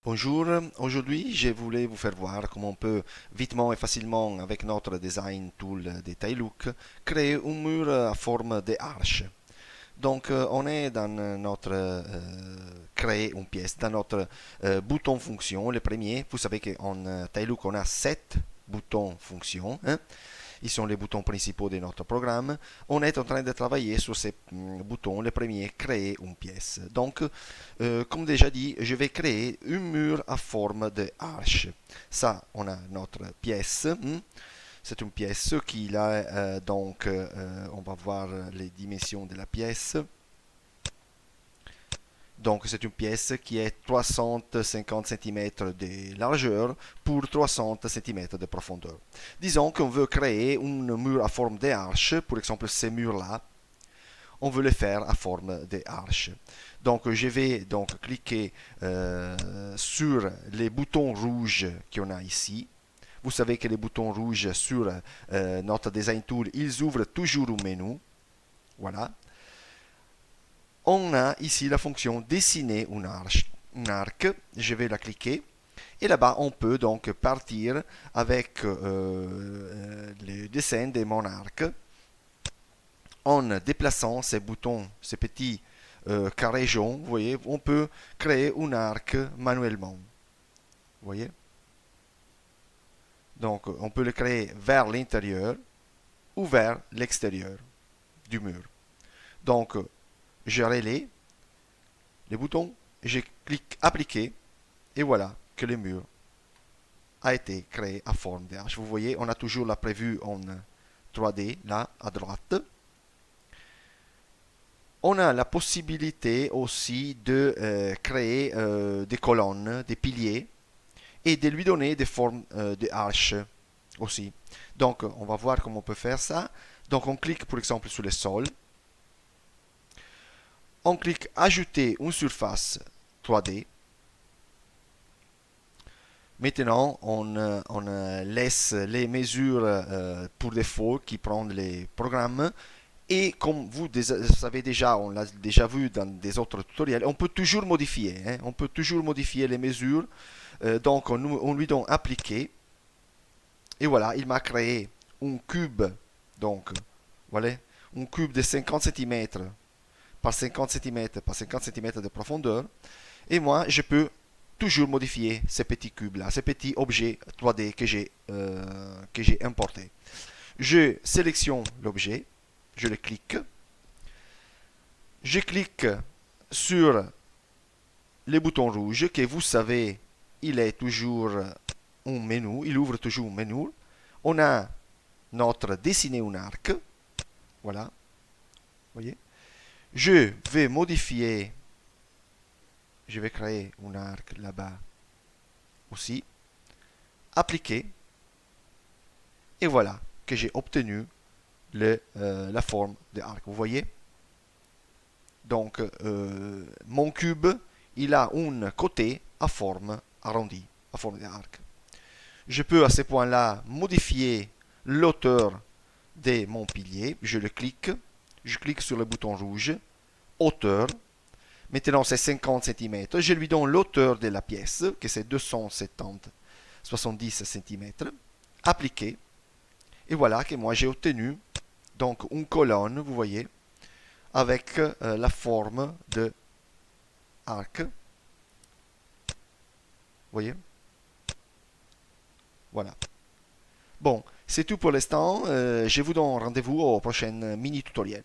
Bonjour, aujourd'hui je voulais vous faire voir comment on peut vitement et facilement avec notre design tool de Taillook créer un mur à forme de arche. Donc on est dans notre créer une pièce, dans notre bouton fonction, le premier. Vous savez qu'en Taillook on a 7 boutons fonction, hein. Ils sont les boutons principaux de notre programme. On est en train de travailler sur ces boutons. Le premier, créer une pièce. Donc, comme déjà dit, je vais créer un mur à forme de arche. Ça, on a notre pièce. C'est une pièce qui a, on va voir les dimensions de la pièce. Donc c'est une pièce qui est 350 cm de largeur pour 300 cm de profondeur. Disons qu'on veut créer un mur à forme de arche, par exemple ces murs-là, on veut les faire à forme de arche. Donc je vais donc cliquer sur les boutons rouges qu'on a ici. Vous savez que les boutons rouges sur notre design tool, ils ouvrent toujours un menu. Voilà. On a ici la fonction dessiner un arc. Je vais la cliquer. Et là-bas, on peut donc partir avec le dessin de mon arc en déplaçant ces boutons, ces petits carrés jaunes. Vous voyez, on peut créer un arc manuellement. Vous voyez? Donc, on peut le créer vers l'intérieur ou vers l'extérieur du mur. Donc, je relaie les boutons, je clique appliquer et voilà que le mur a été créé à forme de H. Vous voyez, on a toujours la prévue en 3D là à droite. On a la possibilité aussi de créer des colonnes, des piliers et de lui donner des formes de haches aussi. Donc on va voir comment on peut faire ça. Donc on clique par exemple sur le sol. On clique ajouter une surface 3D. Maintenant, on laisse les mesures pour défaut qui prennent les programmes. Et comme vous savez déjà, on l'a déjà vu dans des autres tutoriels, on peut toujours modifier. Hein, on peut toujours modifier les mesures. Donc, on lui donne appliquer. Et voilà, il m'a créé un cube. Donc, voilà, un cube de 50 cm par 50 cm par 50 cm de profondeur. Et moi, je peux toujours modifier ces petits cubes-là, ces petits objets 3D que j'ai importés. Je sélectionne l'objet, je le clique, je clique sur le bouton rouge que vous savez, il est toujours un menu, il ouvre toujours un menu. On a notre dessiner un arc, voilà, voyez. Je vais modifier, je vais créer un arc là-bas aussi, appliquer, et voilà que j'ai obtenu la forme de arc. Vous voyez? Donc, mon cube, il a un côté à forme arrondie, à forme d'arc. Je peux à ce point-là modifier l'auteur de mon pilier. Je clique sur le bouton rouge, hauteur. Maintenant, c'est 50 cm. Je lui donne l'auteur de la pièce, que c'est 270 cm. Appliquer. Et voilà que moi j'ai obtenu donc une colonne, vous voyez, avec la forme de arc. Vous voyez? Voilà. Bon, c'est tout pour l'instant. Je vous donne rendez-vous au prochain mini tutoriel.